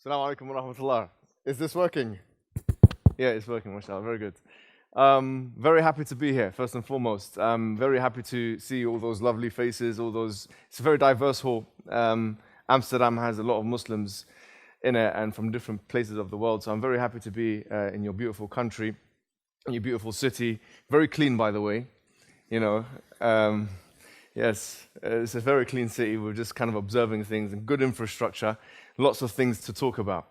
Assalamu alaikum wa rahmatullah. Is this working? Yeah, it's working, mashallah. Very good. Very happy to be here, first and foremost. Very happy to see all those lovely faces, it's a very diverse hall. Amsterdam has a lot of Muslims in it and from different places of the world, so I'm very happy to be in your beautiful country, in your beautiful city. Very clean, by the way. You know, yes, it's a very clean city. We're just kind of observing things and good infrastructure, lots of things to talk about.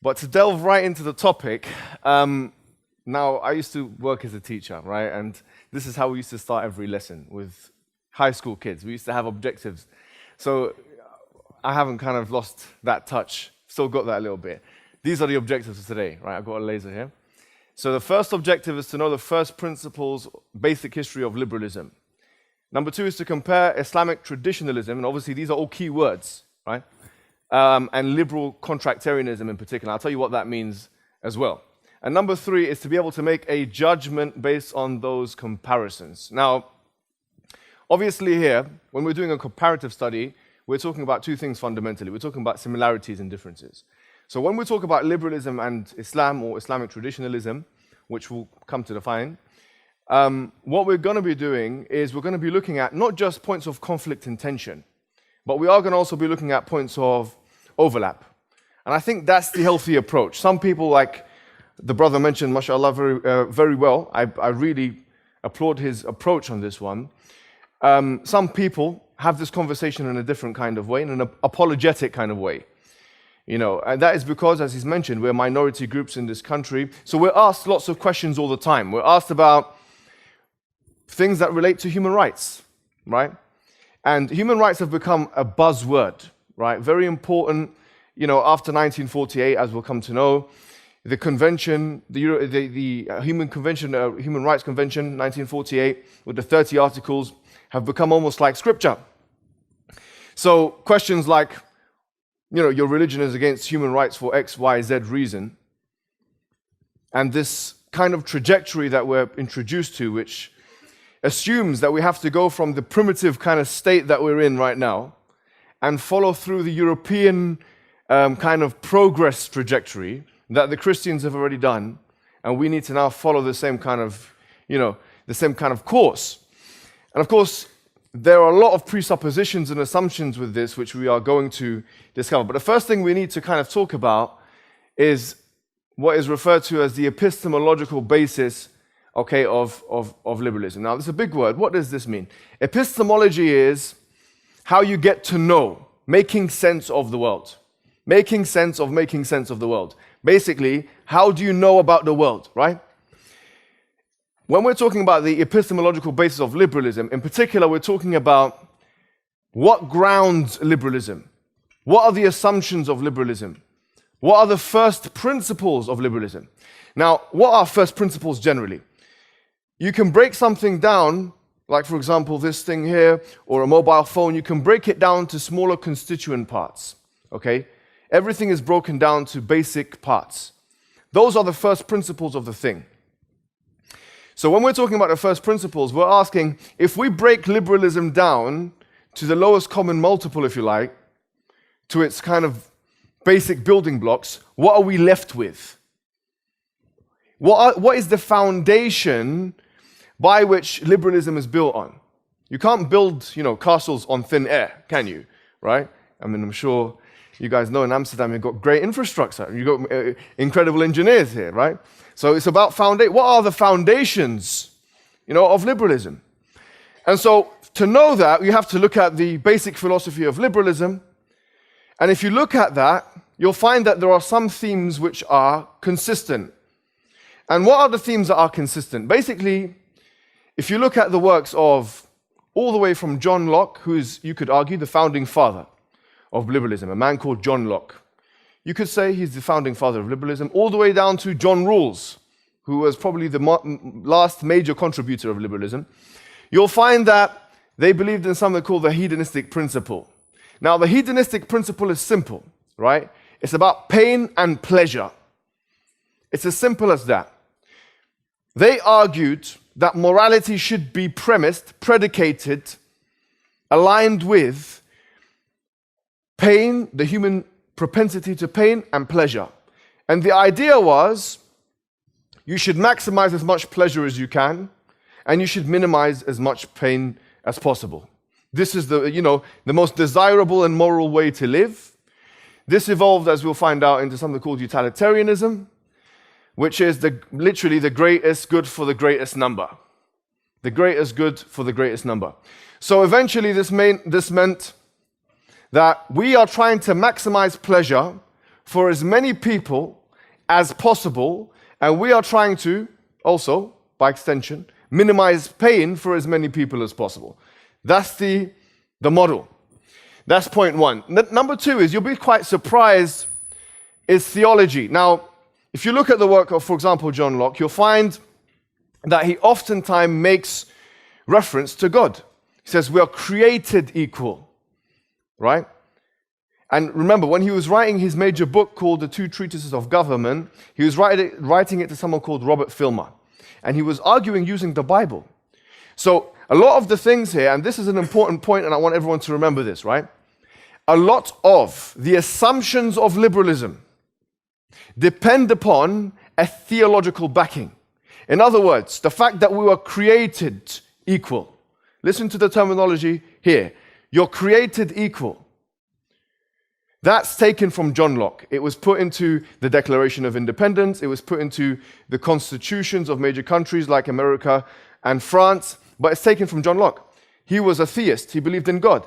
But to delve right into the topic, now I used to work as a teacher, right? And this is how we used to start every lesson with high school kids. We used to have objectives. So I haven't kind of lost that touch, still got that a little bit. These are the objectives for today, right? I've got a laser here. So the first objective is to know the first principles, basic history of liberalism. Number two is to compare Islamic traditionalism, and obviously these are all key words, right? And liberal contractarianism in particular. I'll tell you what that means as well. And number three is to be able to make a judgment based on those comparisons. Now, obviously here, when we're doing a comparative study, we're talking about two things fundamentally. We're talking about similarities and differences. So when we talk about liberalism and Islam or Islamic traditionalism, which we'll come to define, what we're going to be doing is we're going to be looking at not just points of conflict and tension, but we are going to also be looking at points of overlap. And I think that's the healthy approach. Some people, like the brother mentioned, mashallah, very well. I really applaud his approach on this one. Some people have this conversation in a different kind of way, in an apologetic kind of way. You know, and that is because, as he's mentioned, we're minority groups in this country. So we're asked lots of questions all the time. We're asked about things that relate to human rights, right? And human rights have become a buzzword, right? Very important, you know, after 1948, as we'll come to know. The convention, the Human Rights Convention, 1948, with the 30 articles, have become almost like scripture. So questions like, you know, your religion is against human rights for X, Y, Z reason. And this kind of trajectory that we're introduced to, which assumes that we have to go from the primitive kind of state that we're in right now and follow through the European kind of progress trajectory that the Christians have already done, and we need to now follow the same kind of, you know, the same kind of course. And of course, there are a lot of presuppositions and assumptions with this, which we are going to discover. But the first thing we need to kind of talk about is what is referred to as the epistemological basis, okay, of liberalism. Now, this is a big word. What does this mean? Epistemology is how you get to know, making sense of the world. Making sense of the world. Basically, how do you know about the world, right? When we're talking about the epistemological basis of liberalism, in particular, we're talking about what grounds liberalism. What are the assumptions of liberalism? What are the first principles of liberalism? Now, what are first principles generally? You can break something down, like for example, this thing here, or a mobile phone, you can break it down to smaller constituent parts, okay? Everything is broken down to basic parts. Those are the first principles of the thing. So when we're talking about the first principles, we're asking, if we break liberalism down to the lowest common multiple, if you like, to its kind of basic building blocks, what are we left with? What is the foundation by which liberalism is built on? You can't build, you know, castles on thin air, can you? Right? I mean, I'm sure you guys know in Amsterdam you've got great infrastructure. You've got incredible engineers here, right? So it's about what are the foundations, you know, of liberalism? And so to know that, you have to look at the basic philosophy of liberalism. And if you look at that, you'll find that there are some themes which are consistent. And what are the themes that are consistent? Basically, if you look at the works of all the way from John Locke, who is, you could argue, the founding father of liberalism, a man called John Locke. You could say he's the founding father of liberalism, all the way down to John Rawls, who was probably the last major contributor of liberalism. You'll find that they believed in something called the hedonistic principle. Now, the hedonistic principle is simple, right? It's about pain and pleasure. It's as simple as that. They argued that morality should be predicated, aligned with pain, the human propensity to pain and pleasure. And the idea was you should maximize as much pleasure as you can, and you should minimize as much pain as possible. This is the most desirable and moral way to live. This evolved, as we'll find out, into something called utilitarianism, which is literally the greatest good for the greatest number. The greatest good for the greatest number. So eventually this meant that we are trying to maximize pleasure for as many people as possible, and we are trying to also, by extension, minimize pain for as many people as possible. That's the model. That's point one. Number two is, you'll be quite surprised, is theology. Now, if you look at the work of, for example, John Locke, you'll find that he oftentimes makes reference to God. He says we are created equal, right? And remember, when he was writing his major book called The Two Treatises of Government, he was writing it to someone called Robert Filmer. And he was arguing using the Bible. So a lot of the things here, and this is an important point, and I want everyone to remember this, right? A lot of the assumptions of liberalism depend upon a theological backing. In other words, the fact that we were created equal. Listen to the terminology here. You're created equal. That's taken from John Locke. It was put into the Declaration of Independence. It was put into the constitutions of major countries like America and France. But it's taken from John Locke. He was a theist. He believed in God.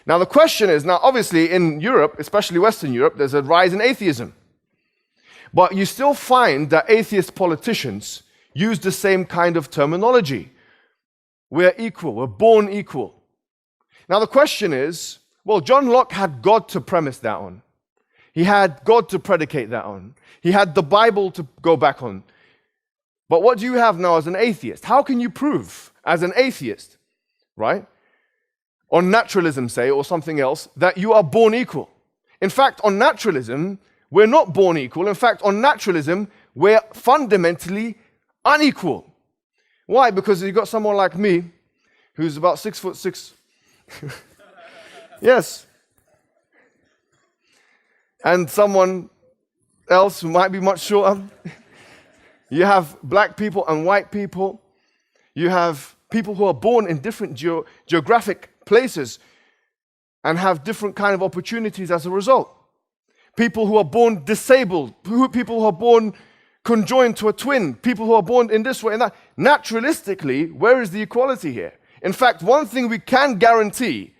Now the question is, now obviously in Europe, especially Western Europe, there's a rise in atheism. But you still find that atheist politicians use the same kind of terminology. We're equal. We're born equal. Now the question is, well, John Locke had God to premise that on. He had God to predicate that on. He had the Bible to go back on. But what do you have now as an atheist? How can you prove as an atheist, right, on naturalism, say, or something else, that you are born equal? In fact, on naturalism, we're not born equal. In fact, on naturalism, we're fundamentally unequal. Why? Because you've got someone like me, who's about 6'6". Yes. And someone else who might be much shorter. You have black people and white people. You have people who are born in different geographic places and have different kind of opportunities as a result. People who are born disabled, people who are born conjoined to a twin, people who are born in this way and that. Naturalistically, where is the equality here? In fact, one thing we can guarantee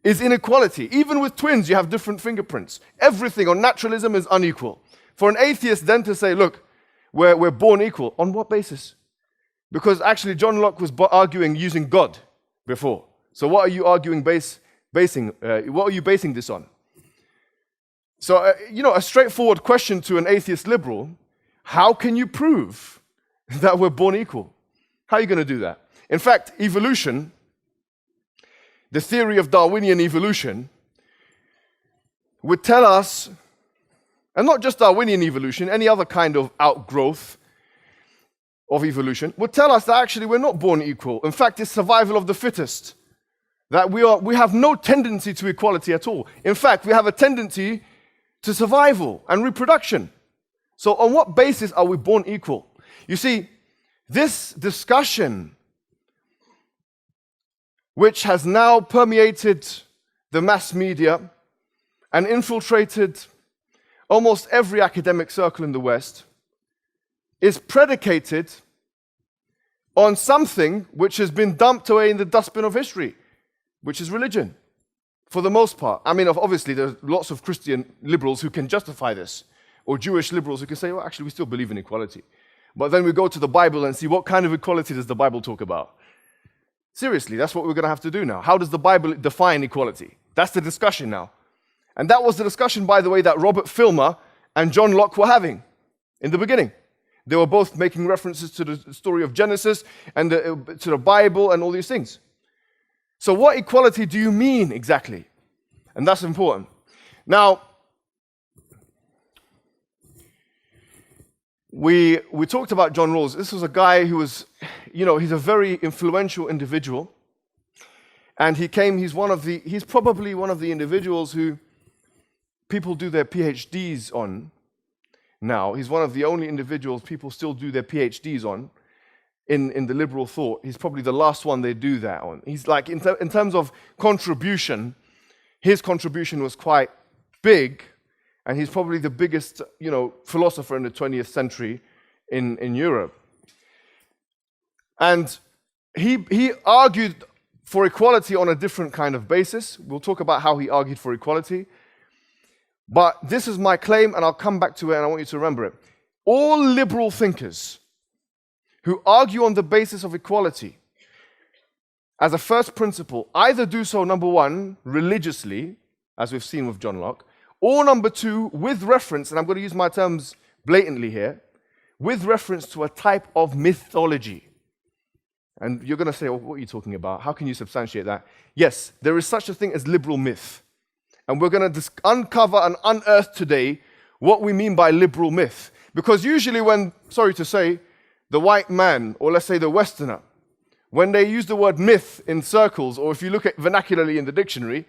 is inequality. Even with twins, you have different fingerprints. Everything on naturalism is unequal. For an atheist then to say, look, we're born equal, on what basis? Because actually John Locke was arguing using God before. So what are you arguing what are you basing this on? So, a straightforward question to an atheist liberal, how can you prove that we're born equal? How are you going to do that? In fact, evolution, the theory of Darwinian evolution, would tell us, and not just Darwinian evolution, any other kind of outgrowth of evolution, would tell us that actually we're not born equal. In fact, it's survival of the fittest. That we have no tendency to equality at all. In fact, we have a tendency to survival and reproduction. So on what basis are we born equal? You see, this discussion, which has now permeated the mass media and infiltrated almost every academic circle in the West, is predicated on something which has been dumped away in the dustbin of history, which is religion, for the most part. I mean, obviously, there's lots of Christian liberals who can justify this, or Jewish liberals who can say, well, actually, we still believe in equality. But then we go to the Bible and see what kind of equality does the Bible talk about. Seriously, that's what we're going to have to do now. How does the Bible define equality? That's the discussion now. And that was the discussion, by the way, that Robert Filmer and John Locke were having in the beginning. They were both making references to the story of Genesis and to the Bible and all these things. So what equality do you mean exactly? And that's important. Now, we talked about John Rawls. This was a guy who was, he's a very influential individual. And he's probably one of the individuals who people do their PhDs on now. He's one of the only individuals people still do their PhDs on in the liberal thought. He's probably the last one they do that on. He's like, in terms of contribution, his contribution was quite big, and he's probably the biggest, philosopher in the 20th century in Europe. And he argued for equality on a different kind of basis. We'll talk about how he argued for equality. But this is my claim, and I'll come back to it, and I want you to remember it. All liberal thinkers who argue on the basis of equality as a first principle either do so, number one, religiously, as we've seen with John Locke, or number two, with reference, and I'm going to use my terms blatantly here, with reference to a type of mythology. And you're going to say, what are you talking about? How can you substantiate that? Yes, there is such a thing as liberal myth. And we're going to uncover and unearth today what we mean by liberal myth. Because usually when, sorry to say, the white man, or let's say the Westerner, when they use the word myth in circles, or if you look at vernacularly in the dictionary,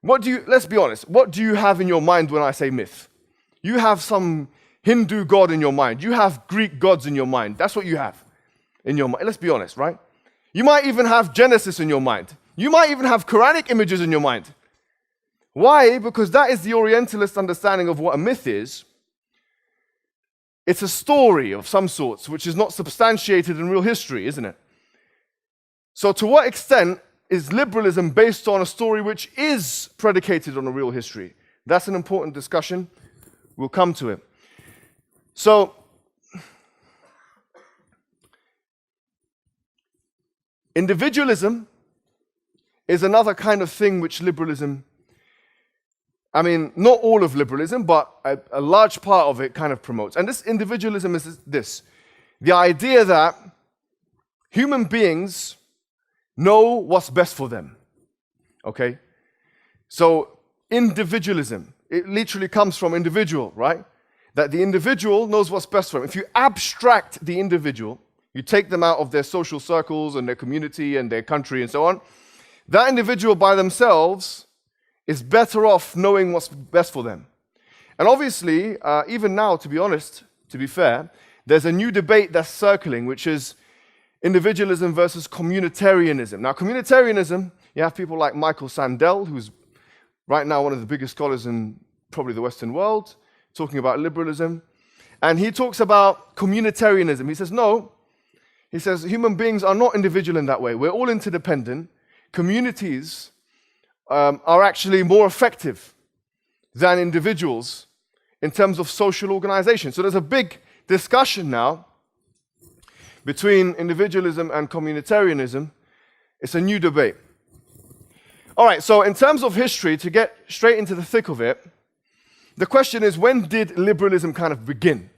let's be honest, what do you have in your mind when I say myth? You have some Hindu god in your mind. You have Greek gods in your mind. That's what you have in your mind. Let's be honest, right? You might even have Genesis in your mind. You might even have Quranic images in your mind. Why? Because that is the Orientalist understanding of what a myth is. It's a story of some sorts, which is not substantiated in real history, isn't it? So to what extent is liberalism based on a story which is predicated on a real history? That's an important discussion. We'll come to it. So, individualism is another kind of thing which liberalism, not all of liberalism, but a large part of it kind of promotes. And this individualism is this: the idea that human beings know what's best for them. Okay? So, individualism, it literally comes from individual, right? That the individual knows what's best for them. If you abstract the individual, you take them out of their social circles and their community and their country and so on, that individual by themselves is better off knowing what's best for them. And obviously, even now, to be honest, to be fair, there's a new debate that's circling, which is individualism versus communitarianism. Now, communitarianism, you have people like Michael Sandel, who's right now one of the biggest scholars in probably the Western world, talking about liberalism. And he talks about communitarianism. He says, no. He says, human beings are not individual in that way. We're all interdependent. Communities are actually more effective than individuals in terms of social organization. So there's a big discussion now between individualism and communitarianism. It's a new debate. All right, so in terms of history, to get straight into the thick of it, the question is, when did liberalism kind of begin?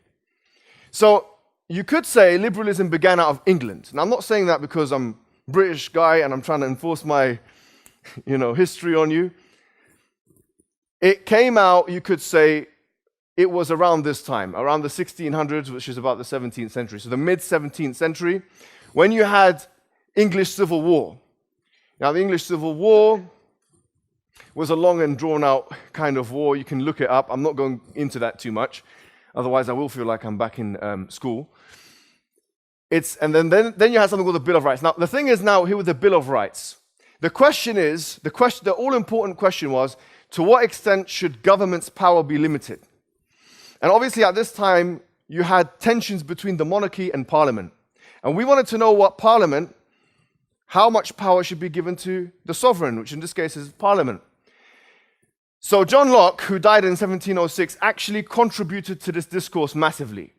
So you could say liberalism began out of England. Now, I'm not saying that because I'm a British guy and I'm trying to enforce my, history on you. It came out, you could say, it was around this time, around the 1600s, which is about the 17th century. So the mid-17th century, when you had English Civil War. Now, the English Civil War was a long and drawn-out kind of war. You can look it up. I'm not going into that too much. Otherwise, I will feel like I'm back in school. And then you have something called the Bill of Rights. Now, the thing is now, here with the Bill of Rights, the all-important question was, to what extent should government's power be limited? And obviously, at this time, you had tensions between the monarchy and parliament. And we wanted to know what parliament, how much power should be given to the sovereign, which in this case is parliament. So John Locke, who died in 1706, actually contributed to this discourse massively.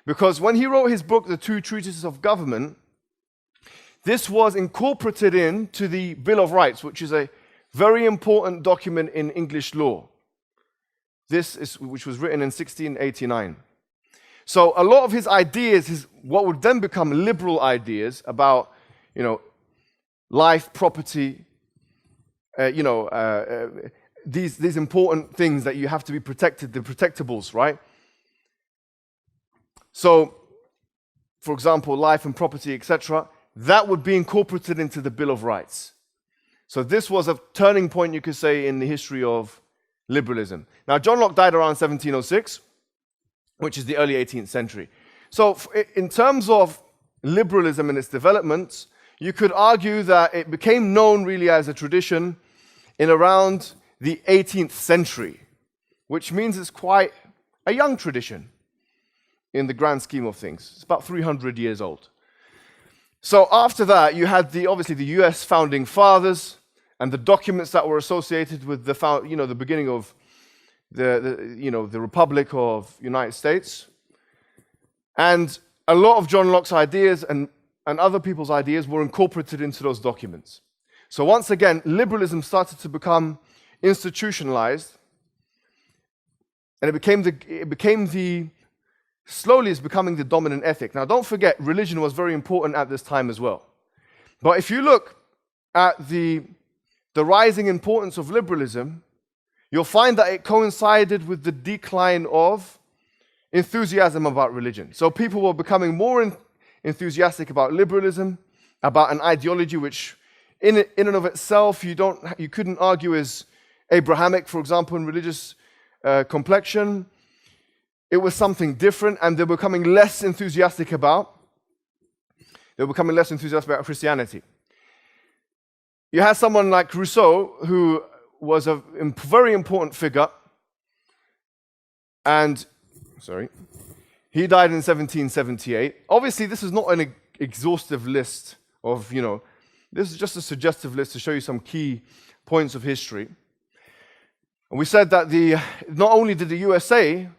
Because when he wrote his book, The Two Treatises of Government, this was incorporated into the Bill of Rights, which is a very important document in English law. Which was written in 1689. So a lot of his ideas, what would then become liberal ideas about, life, property, these important things that you have to be protected, the protectables, right? So, for example, life and property, etc., that would be incorporated into the Bill of Rights. So this was a turning point, you could say, in the history of liberalism. Now, John Locke died around 1706, which is the early 18th century. So in terms of liberalism and its development, you could argue that it became known really as a tradition in around the 18th century, which means it's quite a young tradition in the grand scheme of things. It's about 300 years old. So after that, you had obviously the US founding fathers and the documents that were associated with the beginning of the Republic of United States. And a lot of John Locke's ideas and other people's ideas were incorporated into those documents. So once again, liberalism started to become institutionalized, and slowly it's becoming the dominant ethic. Now, don't forget, religion was very important at this time as well. But if you look at the rising importance of liberalism, you'll find that it coincided with the decline of enthusiasm about religion. So people were becoming more enthusiastic about liberalism, about an ideology which in and of itself you couldn't argue is Abrahamic, for example, in religious complexion. It was something different, and they were becoming less enthusiastic about Christianity. You had someone like Rousseau, who was a very important figure, and he died in 1778. Obviously, this is not an exhaustive list of, this is just a suggestive list to show you some key points of history. And we said that not only did the USA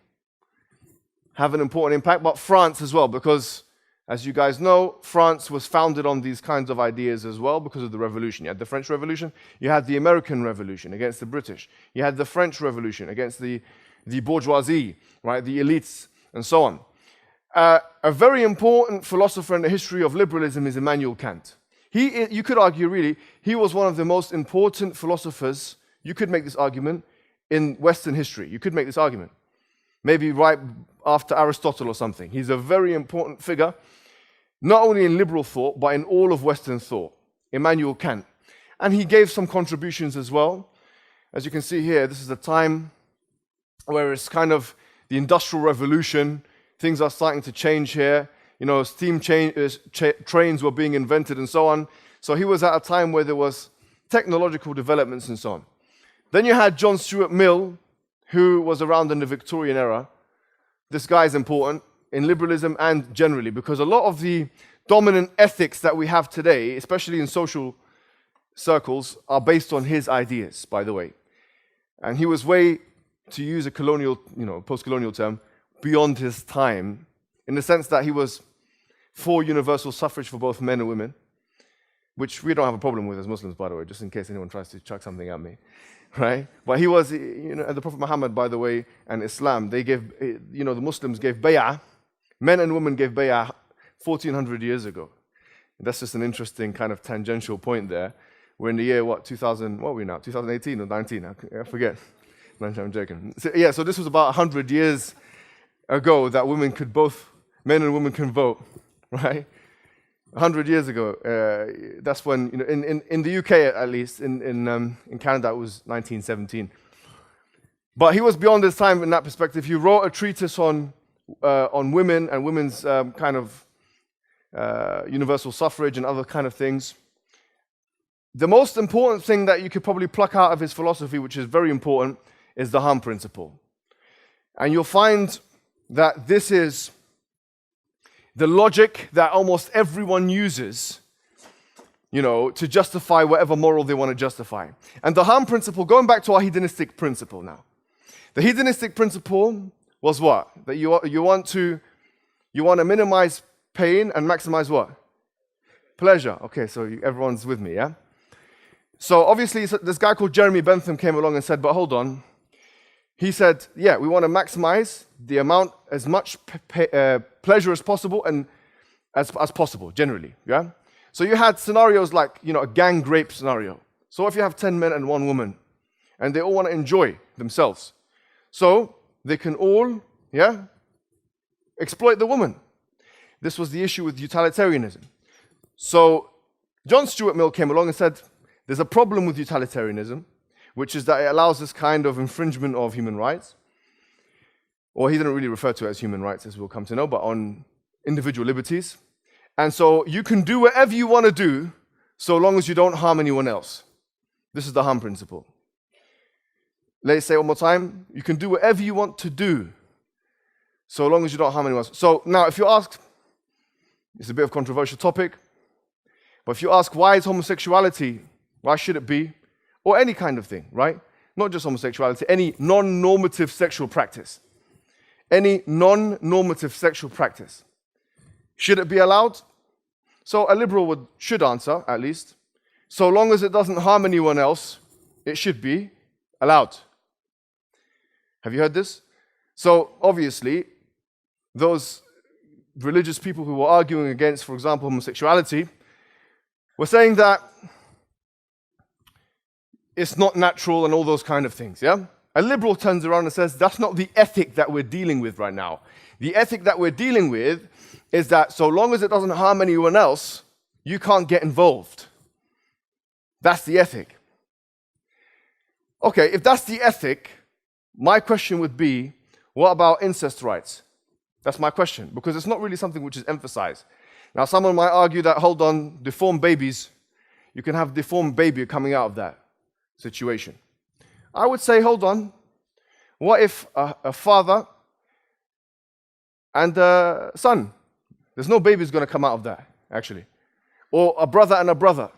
have an important impact, but France as well, because, as you guys know, France was founded on these kinds of ideas as well because of the revolution. You had the French Revolution, you had the American Revolution against the British, you had the French Revolution against the bourgeoisie, right, the elites, and so on. A very important philosopher in the history of liberalism is Immanuel Kant. You could argue, really, he was one of the most important philosophers, you could make this argument, in Western history. You could make this argument. Maybe right after Aristotle or something. He's a very important figure, not only in liberal thought, but in all of Western thought, Immanuel Kant. And he gave some contributions as well. As you can see here, this is a time where it's kind of the Industrial Revolution. Things are starting to change here. Steam trains were being invented and so on. So he was at a time where there was technological developments and so on. Then you had John Stuart Mill, who was around in the Victorian era. This guy is important in liberalism and generally, because a lot of the dominant ethics that we have today, especially in social circles, are based on his ideas, by the way. And he was way, to use a colonial, post-colonial term, beyond his time, in the sense that he was for universal suffrage for both men and women, which we don't have a problem with as Muslims, by the way, just in case anyone tries to chuck something at me. Right? But he was, the Prophet Muhammad, by the way, and Islam, they gave, the Muslims gave bay'ah, men and women gave bay'ah 1400 years ago. That's just an interesting kind of tangential point there. We're in the year, 2000, what are we now, 2018 or 19? I forget. I'm joking. So this was about 100 years ago that men and women can vote, right? 100 years ago, that's when, in the UK at least, in Canada it was 1917. But he was beyond his time in that perspective. He wrote a treatise on women and women's kind of universal suffrage and other kind of things. The most important thing that you could probably pluck out of his philosophy, which is very important, is the harm principle. And you'll find that this is the logic that almost everyone uses, to justify whatever moral they want to justify. And the harm principle, going back to our hedonistic principle now. The hedonistic principle was what? That you want to minimize pain and maximize what? Pleasure. Okay, so everyone's with me, yeah? So obviously this guy called Jeremy Bentham came along and said, but hold on. He said, yeah, we want to maximize the amount, as much pleasure as possible and as possible, generally, yeah? So you had scenarios like, a gang rape scenario. So if you have 10 men and 1 woman, and they all want to enjoy themselves, so they can all, exploit the woman. This was the issue with utilitarianism. So John Stuart Mill came along and said, there's a problem with utilitarianism. which is that it allows this kind of infringement of human rights. Or he didn't really refer to it as human rights, as we'll come to know, but on individual liberties. And so you can do whatever you want to do, so long as you don't harm anyone else. This is the harm principle. Let's say it one more time. You can do whatever you want to do, so long as you don't harm anyone else. So now, if you ask, it's a bit of a controversial topic, but if you ask, why is homosexuality, why should it be, or any kind of thing, right? Not just homosexuality, any non-normative sexual practice. Any non-normative sexual practice. Should it be allowed? So a liberal should answer, at least, so long as it doesn't harm anyone else, it should be allowed. Have you heard this? So obviously, those religious people who were arguing against, for example, homosexuality, were saying that it's not natural and all those kind of things, yeah? A liberal turns around and says, that's not the ethic that we're dealing with right now. The ethic that we're dealing with is that so long as it doesn't harm anyone else, you can't get involved. That's the ethic. Okay, if that's the ethic, my question would be, what about incest rights? That's my question, because it's not really something which is emphasized. Now, someone might argue that, hold on, deformed babies, you can have deformed baby coming out of that situation. I would say, hold on, what if a father and a son, there's no babies going to come out of that, actually. Or a brother and a brother.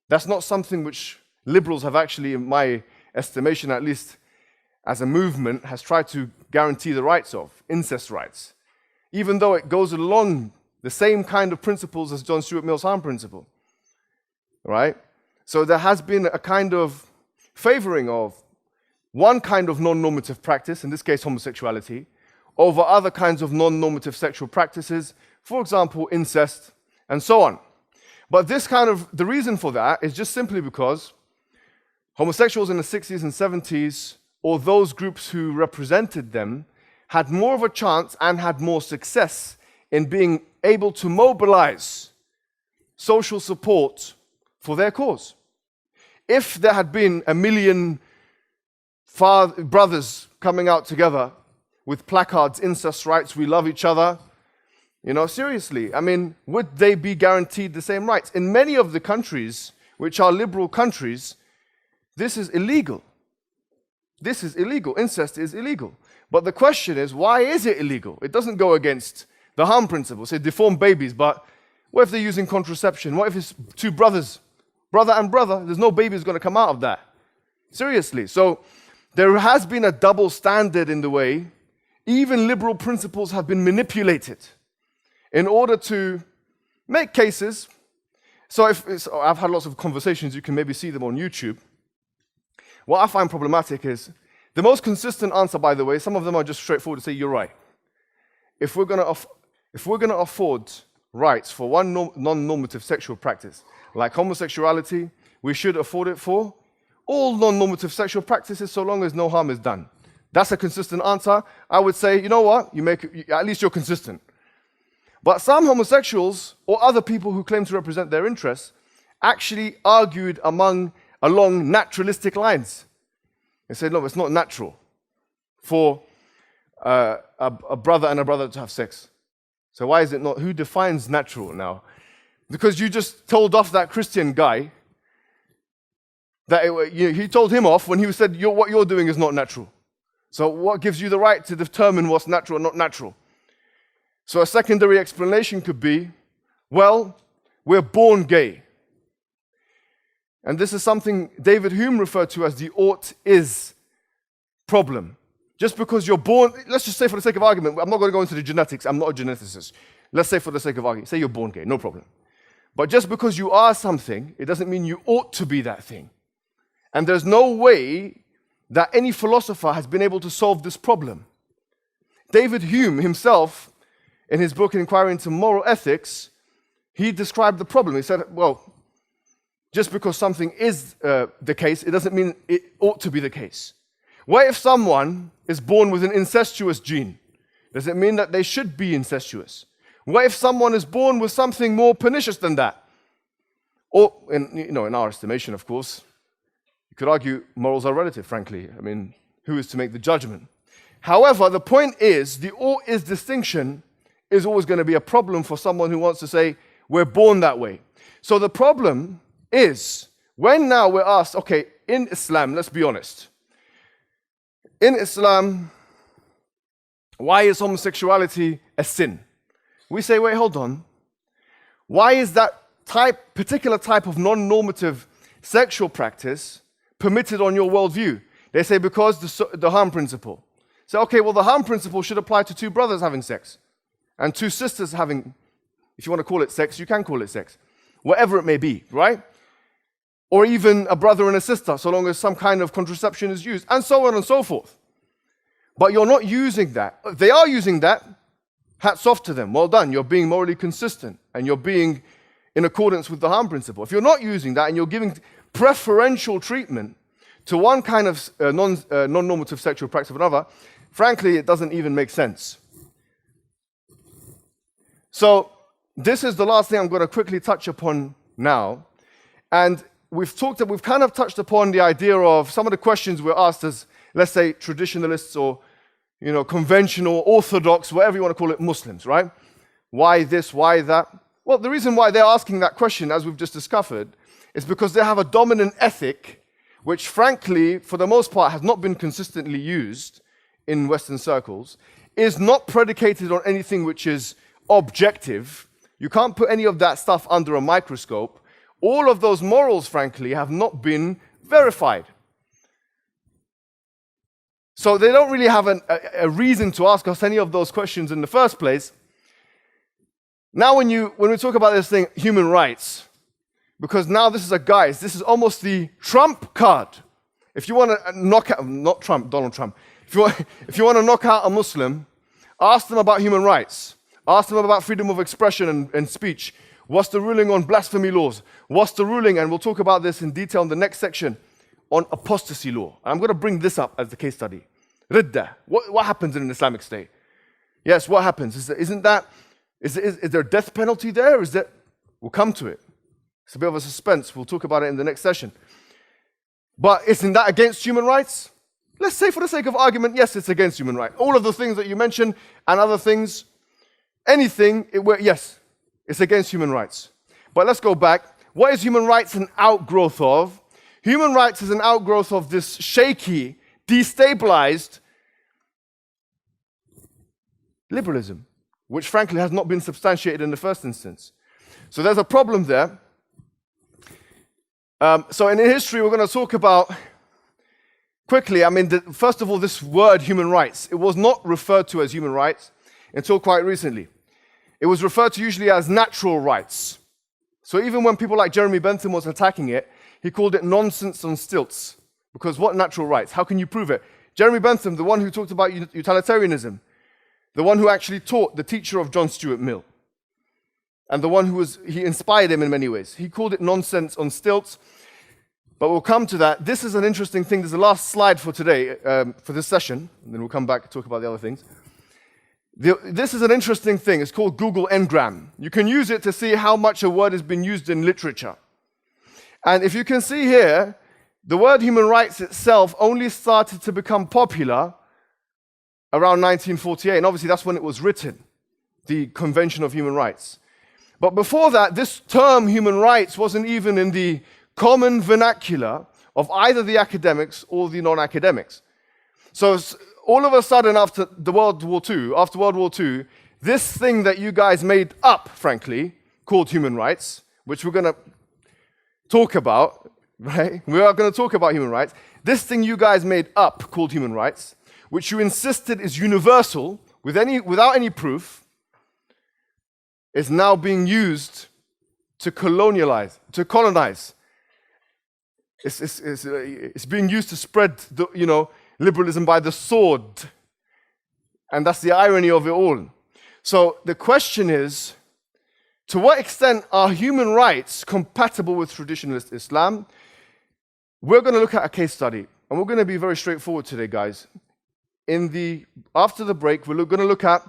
That's not something which liberals have actually, in my estimation at least, as a movement, has tried to guarantee the rights of, incest rights. Even though it goes along the same kind of principles as John Stuart Mill's harm principle. Right? So there has been a kind of favoring of one kind of non-normative practice, in this case homosexuality, over other kinds of non-normative sexual practices, for example, incest, and so on. But the reason for that is just simply because homosexuals in the 60s and 70s, or those groups who represented them, had more of a chance and had more success in being able to mobilize social support for their cause. If there had been 1 million brothers coming out together with placards, incest rights, we love each other, seriously, I mean, would they be guaranteed the same rights? In many of the countries, which are liberal countries, this is illegal. This is illegal. Incest is illegal. But the question is, why is it illegal? It doesn't go against the harm principle. Say deformed babies, but what if they're using contraception? What if it's two brothers, brother and brother? There's no babies going to come out of that. Seriously. So there has been a double standard in the way even liberal principles have been manipulated in order to make cases. So I've had lots of conversations. You can maybe see them on YouTube. What I find problematic is the most consistent answer, by the way, some of them are just straightforward to say, you're right. If we're going to afford rights for one non-normative sexual practice, like homosexuality, we should afford it for all non-normative sexual practices so long as no harm is done. That's a consistent answer. I would say, you know what? At least you're consistent. But some homosexuals or other people who claim to represent their interests actually argued along naturalistic lines. They said, no, it's not natural for a brother and a brother to have sex. So why is it not? Who defines natural now? Because you just told off that Christian guy, he told him off when he said, what you're doing is not natural. So what gives you the right to determine what's natural and not natural? So a secondary explanation could be, well, we're born gay. And this is something David Hume referred to as the ought-is problem. Just because you're born, let's just say for the sake of argument, I'm not going to go into the genetics, I'm not a geneticist. Let's say for the sake of argument, say you're born gay, no problem. But just because you are something, it doesn't mean you ought to be that thing. And there's no way that any philosopher has been able to solve this problem. David Hume himself, in his book Inquiry into Moral Ethics, he described the problem. He said, well, just because something is the case, it doesn't mean it ought to be the case. What if someone is born with an incestuous gene? Does it mean that they should be incestuous? What if someone is born with something more pernicious than that? Or, in our estimation, of course, You could argue morals are relative, frankly. I mean, who is to make the judgment? However, the point is, the or-is distinction is always going to be a problem for someone who wants to say, we're born that way. So the problem is, when now we're asked, okay, in Islam, let's be honest. In Islam, why is homosexuality a sin? We say, wait, hold on. Why is that particular type of non-normative sexual practice permitted on your worldview? They say because the harm principle. So, okay, well, the harm principle should apply to two brothers having sex and two sisters having, if you want to call it sex, you can call it sex, whatever it may be, right? Or even a brother and a sister, so long as some kind of contraception is used, and so on and so forth. But you're not using that. If they are using that, hats off to them. Well done. You're being morally consistent, and you're being in accordance with the harm principle. If you're not using that, and you're giving preferential treatment to one kind of non-normative sexual practice of another, frankly, it doesn't even make sense. So this is the last thing I'm going to quickly touch upon now. And we've kind of touched upon the idea of some of the questions we're asked as, let's say, traditionalists or, conventional, orthodox, whatever you want to call it, Muslims, right? Why this, why that? Well, the reason why they're asking that question, as we've just discovered, is because they have a dominant ethic, which frankly, for the most part, has not been consistently used in Western circles, is not predicated on anything which is objective. You can't put any of that stuff under a microscope. All of those morals, frankly, have not been verified. So they don't really have a reason to ask us any of those questions in the first place. Now when we talk about this thing, human rights, because now this is almost the Trump card. If you want to knock out, not Trump, Donald Trump, if you want to knock out a Muslim, ask them about human rights. Ask them about freedom of expression and speech. What's the ruling on blasphemy laws? What's the ruling, and we'll talk about this in detail in the next section, on apostasy law. I'm going to bring this up as the case study. Ridda. What happens in an Islamic state? Yes, what happens? Is there a death penalty there? We'll come to it. It's a bit of a suspense. We'll talk about it in the next session. But isn't that against human rights? Let's say for the sake of argument, yes, it's against human rights. All of the things that you mentioned and other things, anything, yes, it's against human rights. But let's go back. What is human rights an outgrowth of? Human rights is an outgrowth of this shaky, destabilized liberalism, which frankly has not been substantiated in the first instance. So there's a problem there. So in history, we're going to talk about, quickly, first of all, this word human rights. It was not referred to as human rights until quite recently. It was referred to usually as natural rights. So even when people like Jeremy Bentham was attacking it, he called it nonsense on stilts. Because what natural rights? How can you prove it? Jeremy Bentham, the one who talked about utilitarianism, the one who actually taught, the teacher of John Stuart Mill, and the one he inspired him in many ways. He called it nonsense on stilts. But we'll come to that. This is an interesting thing. There's the last slide for today, for this session, and then we'll come back and talk about the other things. This is an interesting thing. It's called Google Ngram. You can use it to see how much a word has been used in literature. And if you can see here, the word human rights itself only started to become popular around 1948. And obviously that's when it was written, the Convention of Human Rights. But before that, this term human rights wasn't even in the common vernacular of either the academics or the non-academics. So all of a sudden after World War II, this thing that you guys made up, frankly, called human rights, which we're going to talk about, right? We are going to talk about human rights. This thing you guys made up called human rights, which you insisted is universal without any proof, is now being used to colonize. It's being used to spread liberalism by the sword. And that's the irony of it all. So the question is, to what extent are human rights compatible with traditionalist Islam? We're going to look at a case study, and we're going to be very straightforward today, guys. After the break, we're going to look at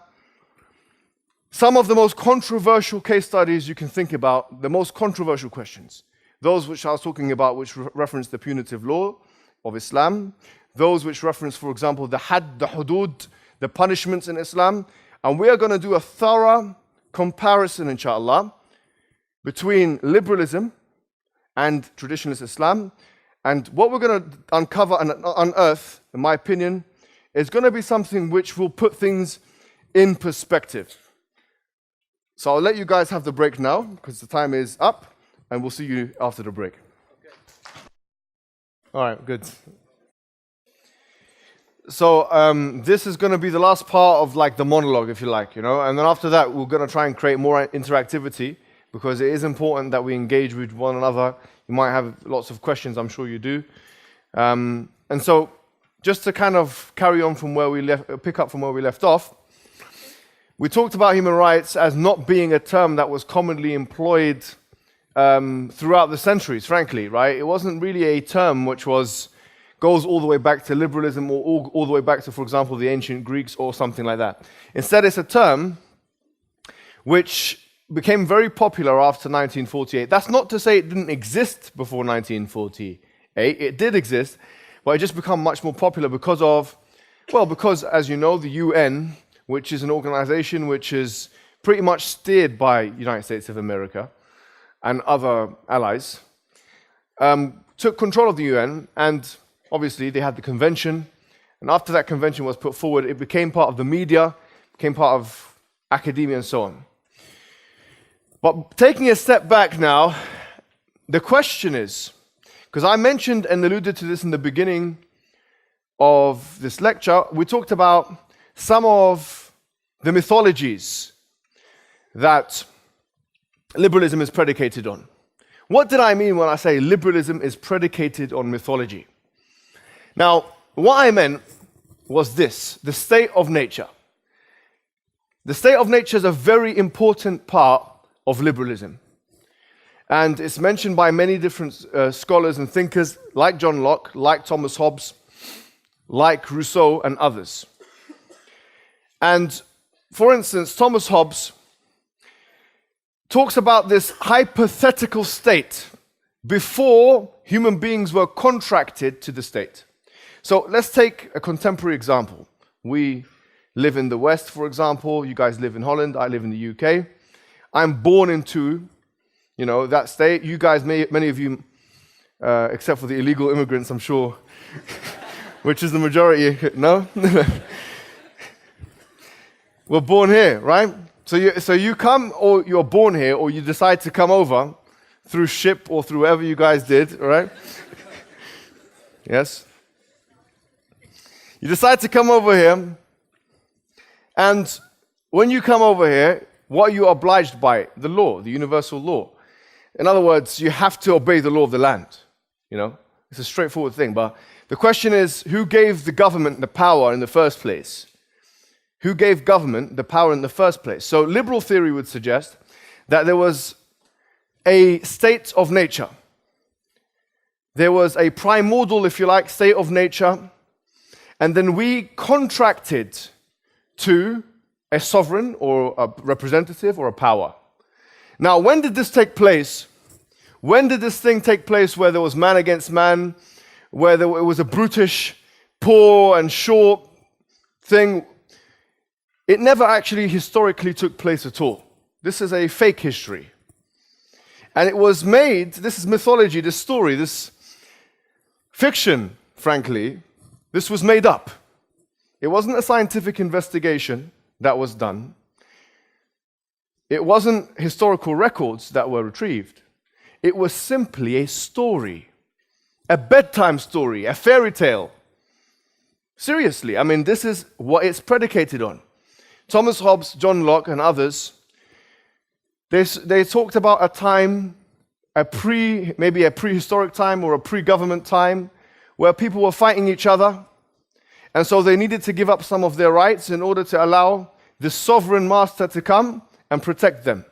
some of the most controversial case studies you can think about, the most controversial questions. those which I was talking about, which reference the punitive law of Islam, those which reference, for example, the had, the hudud, the punishments in Islam. And we are going to do a thorough comparison, inshallah, between liberalism and traditionalist Islam. And what we're going to uncover and unearth, in my opinion, is going to be something which will put things in perspective. So I'll let you guys have the break now, because the time is up, and we'll see you after the break. Okay. All right, good. So this is going to be the last part of like the monologue, if you like, and then after that, we're going to try and create more interactivity, because it is important that we engage with one another. You might have lots of questions, I'm sure you do. And so just to kind of carry on from where we pick up from where we left off, we talked about human rights as not being a term that was commonly employed throughout the centuries, frankly, right? It wasn't really a term which goes all the way back to liberalism or all the way back to, for example, the ancient Greeks or something like that. Instead, it's a term which became very popular after 1948. That's not to say it didn't exist before 1948. It did exist, but it just became much more popular because, as you know, the UN, which is an organization which is pretty much steered by the United States of America and other allies, took control of the UN, and obviously they had the convention, and after that convention was put forward, it became part of the media, became part of academia and so on. But taking a step back now, the question is, because I mentioned and alluded to this in the beginning of this lecture, we talked about some of the mythologies that liberalism is predicated on. What did I mean when I say liberalism is predicated on mythology? Now, what I meant was this, the state of nature. The state of nature is a very important part of liberalism. And it's mentioned by many different scholars and thinkers like John Locke, like Thomas Hobbes, like Rousseau and others. And for instance, Thomas Hobbes talks about this hypothetical state before human beings were contracted to the state. So let's take a contemporary example. We live in the West, for example. You guys live in Holland. I live in the UK. I'm born into, that state. You guys, many of you, except for the illegal immigrants, I'm sure, which is the majority, no? We're born here, right? So you come, or you're born here, or you decide to come over through ship or through whatever you guys did, right? Yes? You decide to come over here, and when you come over here, what are you obliged by? The law, the universal law. In other words, you have to obey the law of the land. It's a straightforward thing. But the question is, who gave the government the power in the first place? Who gave government the power in the first place? So liberal theory would suggest that there was a state of nature. There was a primordial, if you like, state of nature. And then we contracted to a sovereign or a representative or a power. Now, when did this take place? When did this thing take place where there was man against man, where it was a brutish, poor and short thing? It never actually historically took place at all. This is a fake history. And it was made, this is mythology, this story, this fiction, frankly, this was made up. It wasn't a scientific investigation that was done. It wasn't historical records that were retrieved. It was simply a story, a bedtime story, a fairy tale. Seriously, this is what it's predicated on. Thomas Hobbes, John Locke, and others, they talked about a time, maybe a prehistoric time or a pre-government time, where people were fighting each other, and so they needed to give up some of their rights in order to allow the sovereign master to come and protect them.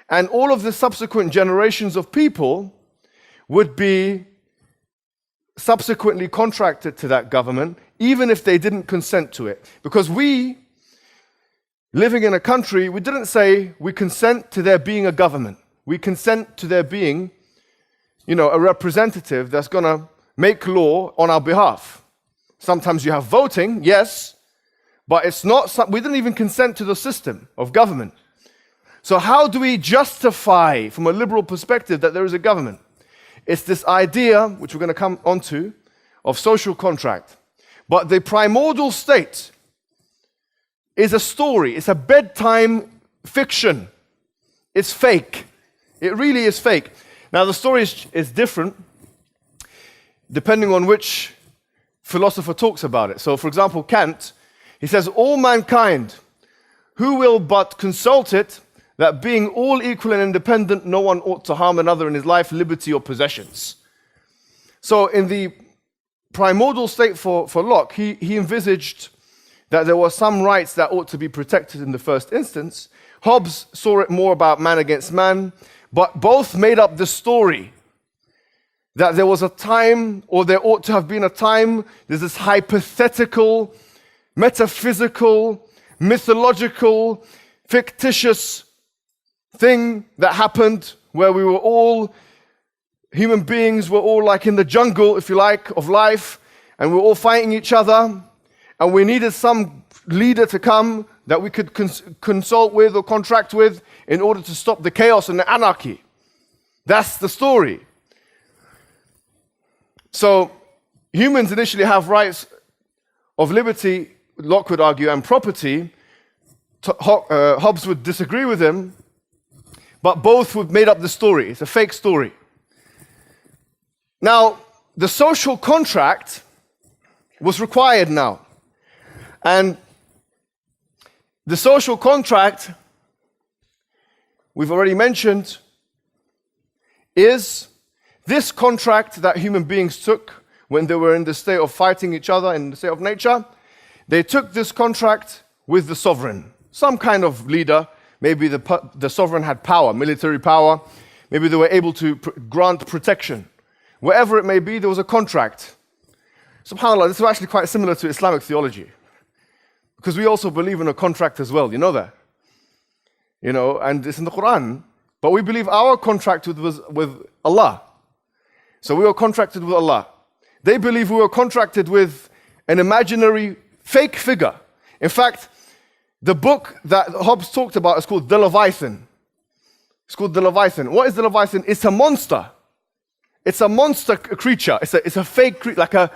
And all of the subsequent generations of people would be subsequently contracted to that government, even if they didn't consent to it. Because we, living in a country, we didn't say we consent to there being a government. We consent to there being a representative that's going to make law on our behalf. Sometimes you have voting, yes, but it's not. We didn't even consent to the system of government. So how do we justify, from a liberal perspective, that there is a government? It's this idea, which we're going to come onto, of social contract. But the primordial state is a story. It's a bedtime fiction. It's fake. It really is fake. Now, the story is different depending on which philosopher talks about it. So, for example, Kant, he says, all mankind, who will but consult it, that being all equal and independent, no one ought to harm another in his life, liberty, or possessions. So in the primordial state for Locke, he envisaged that there were some rights that ought to be protected in the first instance. Hobbes saw it more about man against man, but both made up the story that there was a time, or there ought to have been a time, there's this hypothetical, metaphysical, mythological, fictitious thing that happened where we were all, human beings were all like in the jungle, if you like, of life, and we were all fighting each other, and we needed some leader to come that we could consult with or contract with in order to stop the chaos and the anarchy. That's the story. So humans initially have rights of liberty, Locke would argue, and property. Hobbes would disagree with him, but both would made up the story. It's a fake story. Now, the social contract was required now. And the social contract, we've already mentioned, is this contract that human beings took when they were in the state of fighting each other in the state of nature. They took this contract with the sovereign, some kind of leader. Maybe the sovereign had power, military power. Maybe they were able to grant protection. Wherever it may be, there was a contract. SubhanAllah, this is actually quite similar to Islamic theology, because we also believe in a contract as well, you know that? And it's in the Quran. But we believe our contract was with Allah. So we were contracted with Allah. They believe we were contracted with an imaginary fake figure. In fact, the book that Hobbes talked about is called The Leviathan. It's called The Leviathan. What is the Leviathan? It's a monster. It's a monster creature. It's a fake creature, like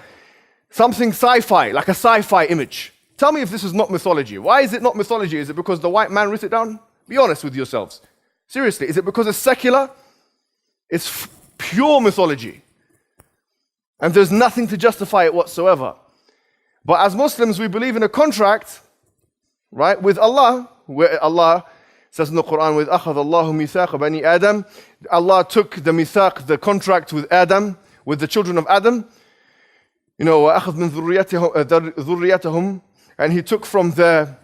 something sci-fi, like a sci-fi image. Tell me if this is not mythology. Why is it not mythology? Is it because the white man wrote it down? Be honest with yourselves. Seriously, is it because it's secular? It's pure mythology. And there's nothing to justify it whatsoever. But as Muslims, we believe in a contract, right, with Allah, where Allah says in the Quran, with أَخَذَ اللَّهُ مِيثَاقَ بَنِي Adam. Allah took the mithaq, the contract with Adam, with the children of Adam. وَأَخَذْ مِنْ ذُرِّيَّتَهُمْ, and He took from their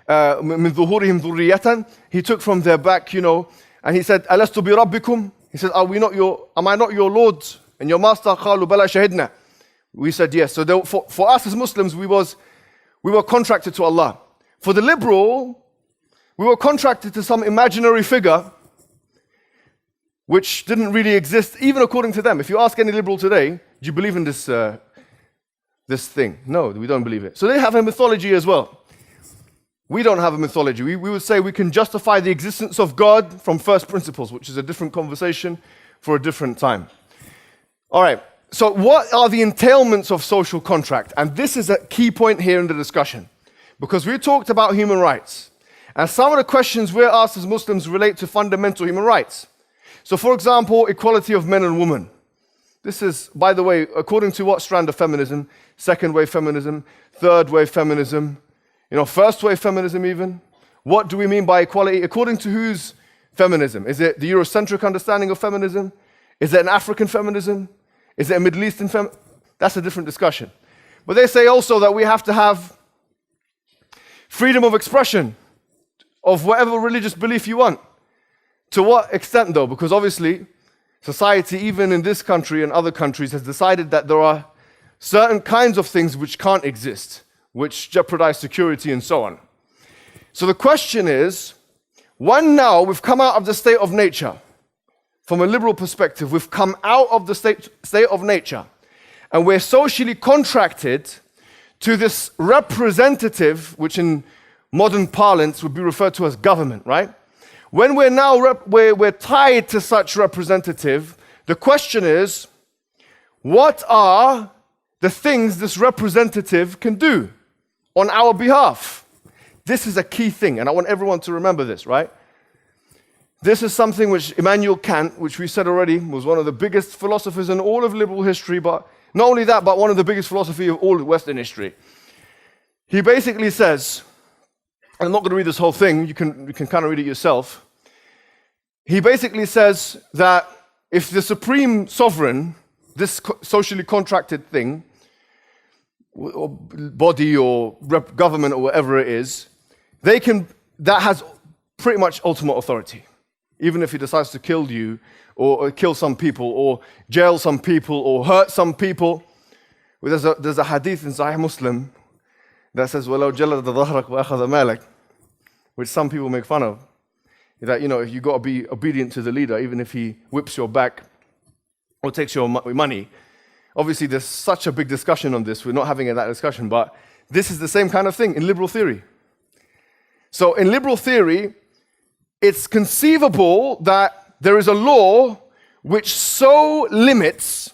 مِنْ ظُهُورِهِمْ ذُرِّيَّةً, He took from their back, and He said, أَلَسْتُ بِرَبِّكُمْ? He said, am I not your Lord and your Master? قَالُوا بَلَا شَهِدْنَا. We said yes. So for us as Muslims, we were contracted to Allah. For the liberal, we were contracted to some imaginary figure which didn't really exist, even according to them. If you ask any liberal today, do you believe in this thing? No, we don't believe it. So they have a mythology as well. We don't have a mythology. We would say we can justify the existence of God from first principles, which is a different conversation for a different time. All right. So what are the entailments of social contract? And this is a key point here in the discussion, because we talked about human rights. And some of the questions we're asked as Muslims relate to fundamental human rights. So for example, equality of men and women. This is, by the way, according to what strand of feminism? Second wave feminism, third wave feminism, first wave feminism even. What do we mean by equality? According to whose feminism? Is it the Eurocentric understanding of feminism? Is it an African feminism? Is it a Middle Eastern feminism? That's a different discussion. But they say also that we have to have freedom of expression of whatever religious belief you want. To what extent though? Because obviously, society, even in this country and other countries, has decided that there are certain kinds of things which can't exist, which jeopardize security and so on. So the question is, when now we've come out of the state of nature, from a liberal perspective, we've come out of the state of nature, and we're socially contracted to this representative, which in modern parlance would be referred to as government, right? When we're now we're tied to such representative, the question is, what are the things this representative can do on our behalf? This is a key thing, and I want everyone to remember this, right? This is something which Immanuel Kant, which we said already, was one of the biggest philosophers in all of liberal history, but not only that, but one of the biggest philosophy of all of Western history. He basically says, and I'm not going to read this whole thing, you can kind of read it yourself. He basically says that if the supreme sovereign, this socially contracted thing, or body or government or whatever it is, that has pretty much ultimate authority. Even if he decides to kill you, or kill some people, or jail some people, or hurt some people. There's a hadith in Sahih Muslim that says, وَلَوْ جَلَدَ ظَهْرَكَ وَأَخَذَ مَالَكَ, which some people make fun of. That, you got to be obedient to the leader, even if he whips your back or takes your money. Obviously, there's such a big discussion on this. We're not having that discussion, but this is the same kind of thing in liberal theory. So in liberal theory, it's conceivable that there is a law which so limits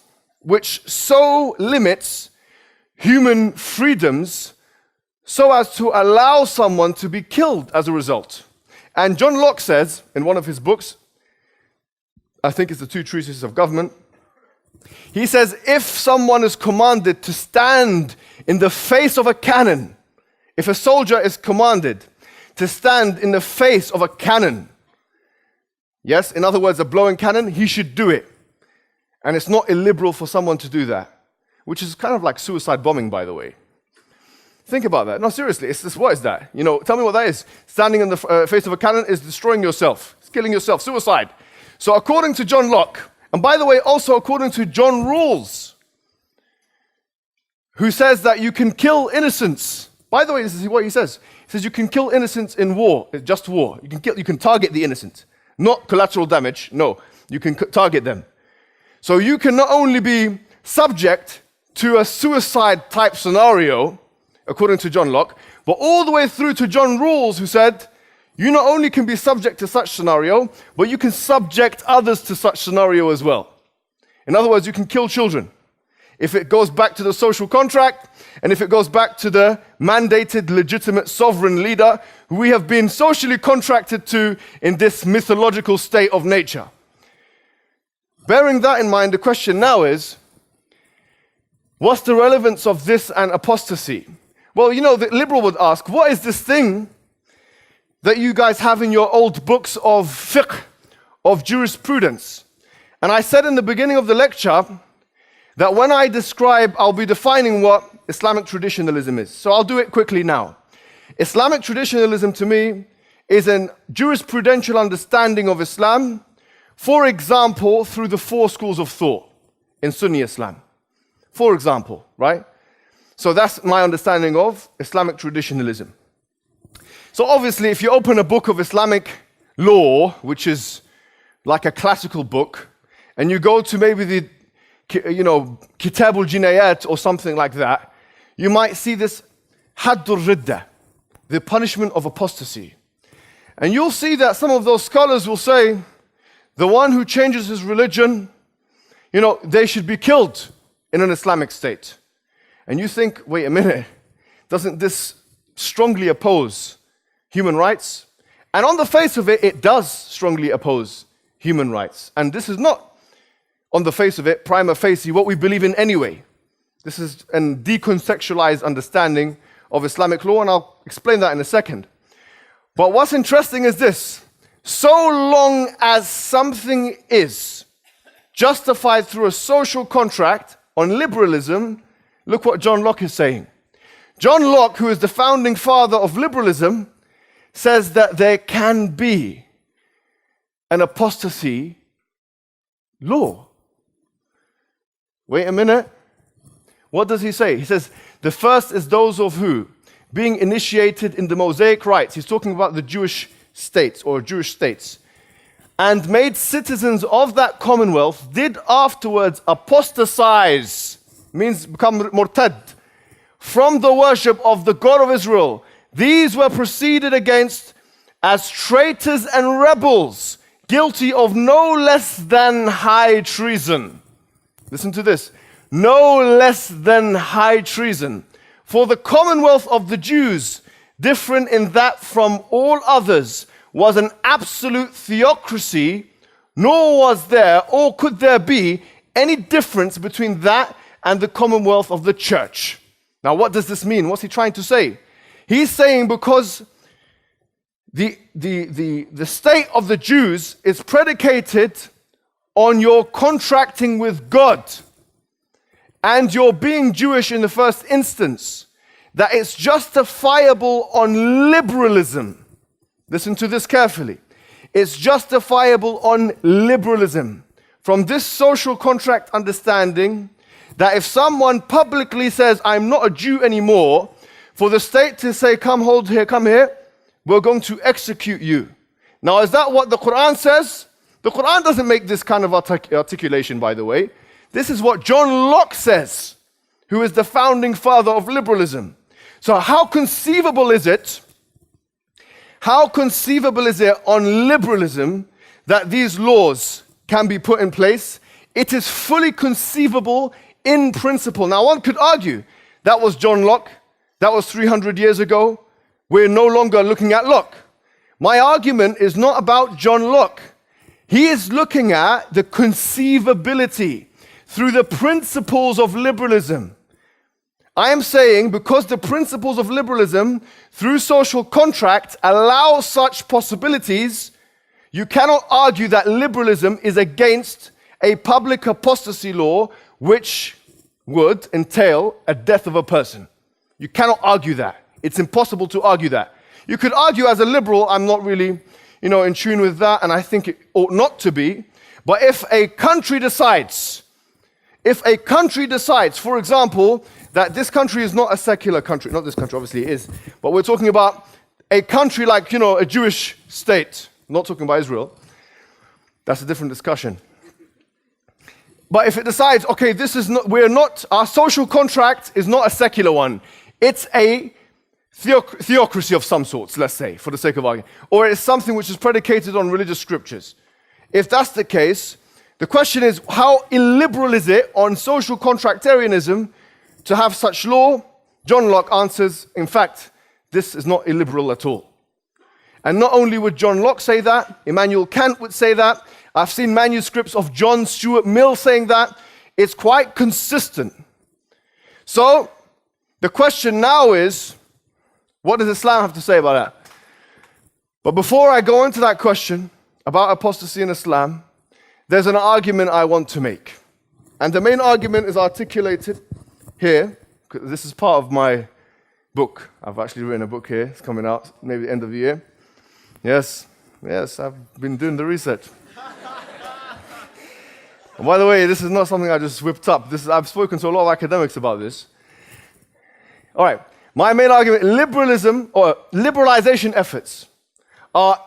human freedoms so as to allow someone to be killed as a result. And John Locke says in one of his books, I think it's the Two Treatises of Government, he says, if someone is commanded to stand in the face of a cannon, if a soldier is commanded to stand in the face of a cannon, yes, in other words, a blowing cannon, he should do it. And it's not illiberal for someone to do that, which is kind of like suicide bombing, by the way. Think about that. No, seriously, what is that? Tell me what that is. Standing in the face of a cannon is destroying yourself. It's killing yourself, suicide. So according to John Locke, and by the way, also according to John Rawls, who says that you can kill innocents. By the way, this is what he says. He says you can kill innocents in war, just war. You can target the innocent, not collateral damage. No, you can target them. So you can not only be subject to a suicide type scenario, according to John Locke, but all the way through to John Rawls, who said, you not only can be subject to such scenario, but you can subject others to such scenario as well. In other words, you can kill children. If it goes back to the social contract, and if it goes back to the mandated, legitimate, sovereign leader who we have been socially contracted to in this mythological state of nature. Bearing that in mind, the question now is, what's the relevance of this and apostasy? Well, the liberal would ask, what is this thing that you guys have in your old books of fiqh, of jurisprudence? And I said in the beginning of the lecture that when I describe, I'll be defining what Islamic traditionalism is. So I'll do it quickly now. Islamic traditionalism to me is a jurisprudential understanding of Islam, for example, through the four schools of thought in Sunni Islam. For example, right? So that's my understanding of Islamic traditionalism. So obviously, if you open a book of Islamic law, which is like a classical book, and you go to maybe the, Kitabul Jinayat or something like that, you might see this Haddur Ridda, the punishment of apostasy. And you'll see that some of those scholars will say, the one who changes his religion, they should be killed in an Islamic state. And you think, wait a minute, doesn't this strongly oppose human rights? And on the face of it, it does strongly oppose human rights. And this is not, on the face of it, prima facie, what we believe in anyway. This is a decontextualized understanding of Islamic law, and I'll explain that in a second. But what's interesting is this. So long as something is justified through a social contract on liberalism, look what John Locke is saying. John Locke, who is the founding father of liberalism, says that there can be an apostasy law. Wait a minute. What does he say? He says, the first is those of who? Being initiated in the Mosaic rites. He's talking about the Jewish states or Jewish states. and made citizens of that commonwealth did afterwards apostatize, means become murtad, from the worship of the God of Israel, these were proceeded against as traitors and rebels, guilty of no less than high treason. Listen to this. No less than high treason. For the commonwealth of the Jews, different in that from all others, was an absolute theocracy, nor was there or could there be any difference between that and the commonwealth of the church. Now, what does this mean? What's he trying to say? He's saying because the state of the Jews is predicated on your contracting with God and your being Jewish in the first instance, that it's justifiable on liberalism. Listen to this carefully. It's justifiable on liberalism. From this social contract understanding, that if someone publicly says, I'm not a Jew anymore, for the state to say, come here, we're going to execute you. Now, is that what the Quran says? The Quran doesn't make this kind of articulation, by the way. This is what John Locke says, who is the founding father of liberalism. So how conceivable is it on liberalism that these laws can be put in place? It is fully conceivable in principle. Now, one could argue that was John Locke, that was 300 years ago. We're no longer looking at Locke. My argument is not about John Locke. He is looking at the conceivability through the principles of liberalism. I am saying because the principles of liberalism through social contract allow such possibilities, you cannot argue that liberalism is against a public apostasy law which would entail a death of a person. You cannot argue that. It's impossible to argue that. You could argue as a liberal, I'm not really, in tune with that, and I think it ought not to be. But if a country decides, for example, that this country is not a secular country, not this country, obviously it is, but we're talking about a country like, a Jewish state, not talking about Israel. That's a different discussion. But if it decides, okay, our social contract is not a secular one, it's a theocracy of some sorts, let's say, for the sake of argument, or it's something which is predicated on religious scriptures. If that's the case, the question is, how illiberal is it on social contractarianism to have such law? John Locke answers, in fact, this is not illiberal at all. And not only would John Locke say that, Immanuel Kant would say that. I've seen manuscripts of John Stuart Mill saying that. It's quite consistent. So, the question now is, what does Islam have to say about that? But before I go into that question about apostasy in Islam, there's an argument I want to make. And the main argument is articulated here. This is part of my book. I've actually written a book here. It's coming out maybe the end of the year. Yes, I've been doing the research. And by the way, this is not something I just whipped up. I've spoken to a lot of academics about this. All right, my main argument, liberalism or liberalization efforts are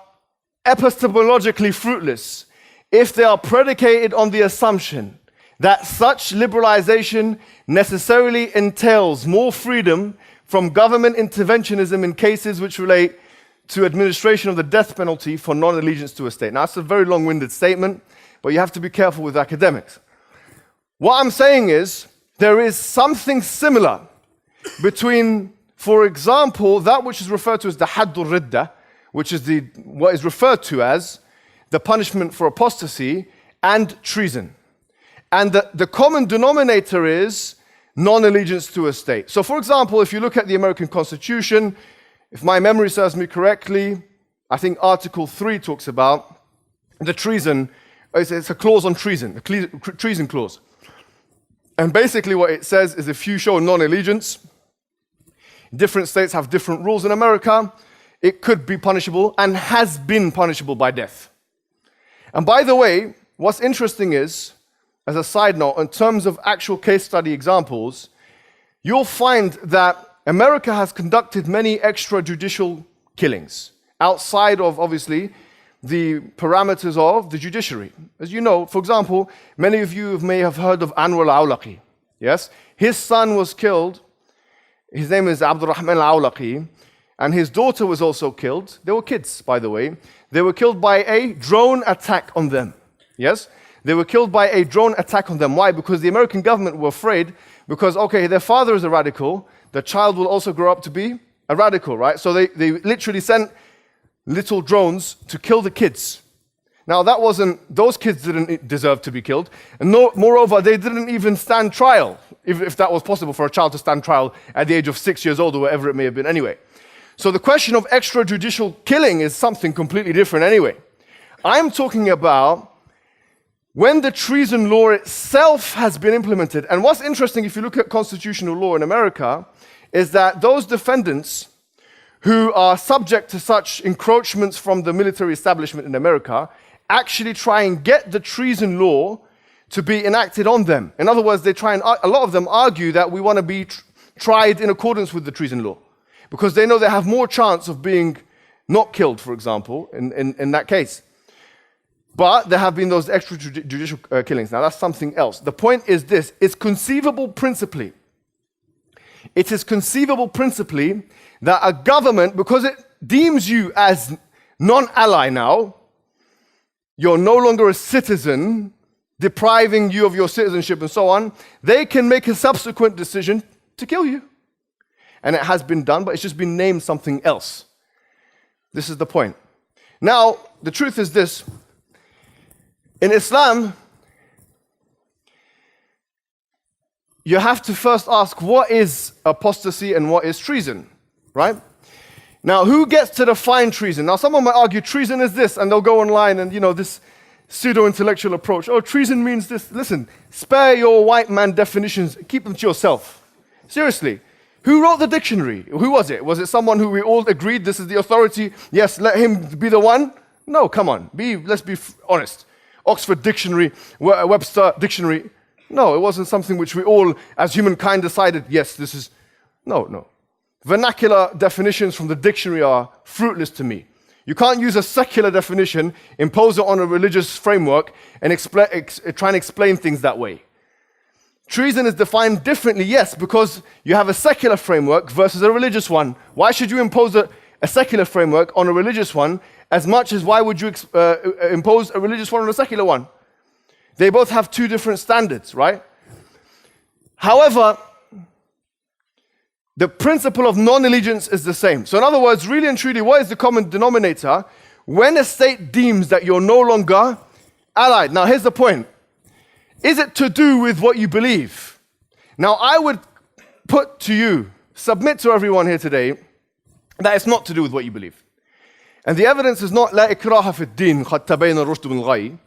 epistemologically fruitless if they are predicated on the assumption that such liberalization necessarily entails more freedom from government interventionism in cases which relate to administration of the death penalty for non-allegiance to a state. Now, that's a very long-winded statement, but you have to be careful with academics. What I'm saying is, there is something similar between, for example, that which is referred to as the Haddur Ridda, which is what is referred to as the punishment for apostasy, and treason. And the common denominator is non-allegiance to a state. So, for example, if you look at the American Constitution, if my memory serves me correctly, I think Article 3 talks about the treason. It's a clause on treason, a treason clause. And basically what it says is if you show non-allegiance, different states have different rules in America, it could be punishable and has been punishable by death. And by the way, what's interesting is, as a side note, in terms of actual case study examples, you'll find that America has conducted many extrajudicial killings outside of, obviously, the parameters of the judiciary. As you know, for example, many of you may have heard of Anwar al-Awlaqi. Yes? His son was killed. His name is Abdurrahman al-Awlaqi. And his daughter was also killed. They were kids, by the way. They were killed by a drone attack on them. Yes? They were killed by a drone attack on them. Why? Because the American government were afraid because, okay, their father is a radical. The child will also grow up to be a radical, right? So they literally sent little drones to kill the kids. Now, those kids didn't deserve to be killed. And moreover, they didn't even stand trial, if that was possible for a child to stand trial at the age of 6 years old or whatever it may have been anyway. So the question of extrajudicial killing is something completely different anyway. I'm talking about when the treason law itself has been implemented. And what's interesting, if you look at constitutional law in America, is that those defendants who are subject to such encroachments from the military establishment in America actually try and get the treason law to be enacted on them. In other words, a lot of them argue that we want to be tried in accordance with the treason law, because they know they have more chance of being not killed, for example, in that case. But there have been those extrajudicial killings. Now, that's something else. The point is this: it's conceivable principally. It is conceivable principally that a government, because it deems you as non-ally now, you're no longer a citizen, depriving you of your citizenship and so on, they can make a subsequent decision to kill you. And it has been done, but it's just been named something else. This is the point. Now, the truth is this. In Islam, you have to first ask, what is apostasy and what is treason, right? Now, who gets to define treason? Now, someone might argue treason is this, and they'll go online and, this pseudo-intellectual approach. Oh, treason means this. Listen, spare your white man definitions. Keep them to yourself. Seriously. Who wrote the dictionary? Who was it? Was it someone who we all agreed this is the authority? Yes, let him be the one? No, come on. Let's be honest. Oxford Dictionary, Webster Dictionary. No, it wasn't something which we all, as humankind, decided, yes, this is... No. Vernacular definitions from the dictionary are fruitless to me. You can't use a secular definition, impose it on a religious framework, and try and explain things that way. Treason is defined differently, yes, because you have a secular framework versus a religious one. Why should you impose a secular framework on a religious one as much as why would you impose a religious one on a secular one? They both have two different standards, right? However, the principle of non-allegiance is the same. So in other words, really and truly, what is the common denominator? When a state deems that you're no longer allied. Now here's the point. Is it to do with what you believe? Now I would submit to everyone here today, that it's not to do with what you believe. And the evidence is not لا إكراه في الدين قد تبين الرشد من الغي,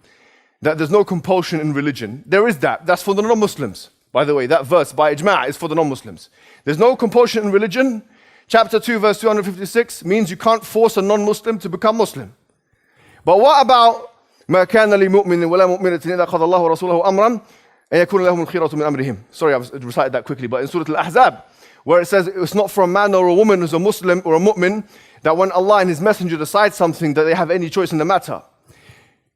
that there's no compulsion in religion. There is that. That's for the non-Muslims. By the way, that verse by ijma' is for the non-Muslims. There's no compulsion in religion. Chapter 2, verse 256 means you can't force a non-Muslim to become Muslim. But what about ما كان لمؤمن ولا مؤمنة إذا قضى الله ورسوله أمرا أن يكون لهم الخيرة من أمرهم. Sorry, I've recited that quickly, but in Surah Al-Ahzab, where it says it's not for a man or a woman who's a Muslim or a mu'min that when Allah and His Messenger decide something that they have any choice in the matter.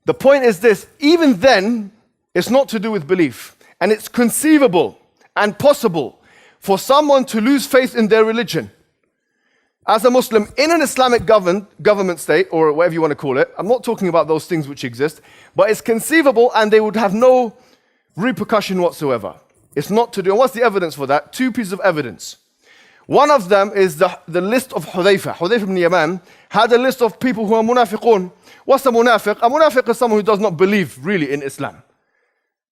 The point is this, even then, it's not to do with belief. And it's conceivable and possible for someone to lose faith in their religion. As a Muslim in an Islamic government state, or whatever you want to call it, I'm not talking about those things which exist, but it's conceivable and they would have no repercussion whatsoever. It's not to do. And what's the evidence for that? Two pieces of evidence. One of them is the list of Hudayfa. Hudayfa ibn Yaman had a list of people who are munafiqun. What's a munafiq? A munafiq is someone who does not believe really in Islam.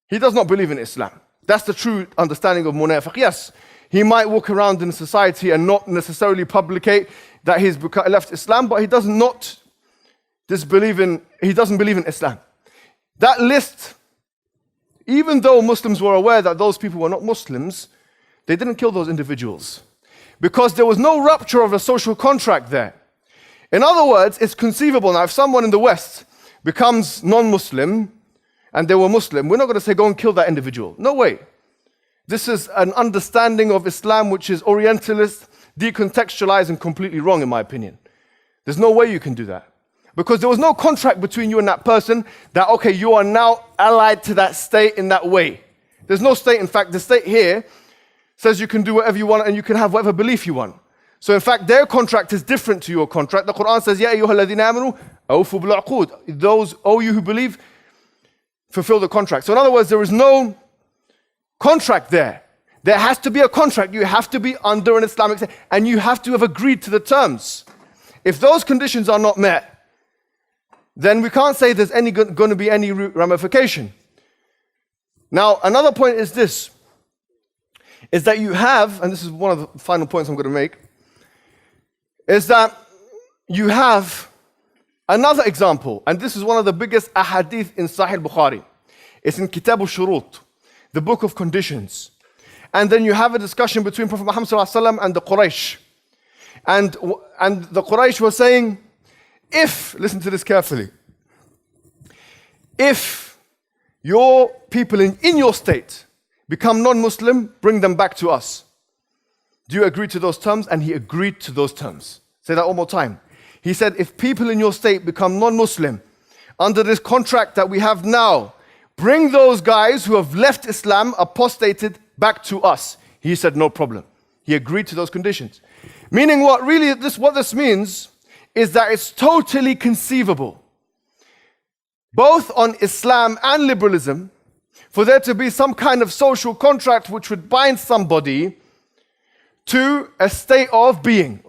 He does not believe in Islam. That's the true understanding of munafiq. Yes, he might walk around in society and not necessarily publicate that he's left Islam, but he doesn't believe in Islam. That list, even though Muslims were aware that those people were not Muslims, they didn't kill those individuals because there was no rupture of a social contract there. In other words, it's conceivable now if someone in the West becomes non-Muslim and they were Muslim, we're not going to say go and kill that individual. No way. This is an understanding of Islam which is Orientalist, decontextualized and completely wrong in my opinion. There's no way you can do that. Because there was no contract between you and that person that, okay, you are now allied to that state in that way. There's no state. In fact, the state here says you can do whatever you want and you can have whatever belief you want. So in fact, their contract is different to your contract. The Quran says, Ya ayyuhalladhina amanu, awfu bil uqud. Those, you who believe, fulfill the contract. So in other words, there is no contract there. There has to be a contract. You have to be under an Islamic state and you have to have agreed to the terms. If those conditions are not met, then we can't say there's going to be any ramification. Now, another point is this, is that you have, and this is one of the final points I'm going to make, is that you have another example, and this is one of the biggest ahadith in Sahih Bukhari. It's in Kitab al-Shurut, the book of conditions. And then you have a discussion between Prophet Muhammad ﷺ and the Quraysh. And the Quraysh were saying, listen to this carefully, if your people in your state become non-Muslim, bring them back to us. Do you agree to those terms? And he agreed to those terms. Say that one more time. He said, if people in your state become non-Muslim, under this contract that we have now, bring those guys who have left Islam, apostated, back to us. He said, no problem. He agreed to those conditions. Meaning what this means is that it's totally conceivable, both on Islam and liberalism, for there to be some kind of social contract which would bind somebody to a state of being.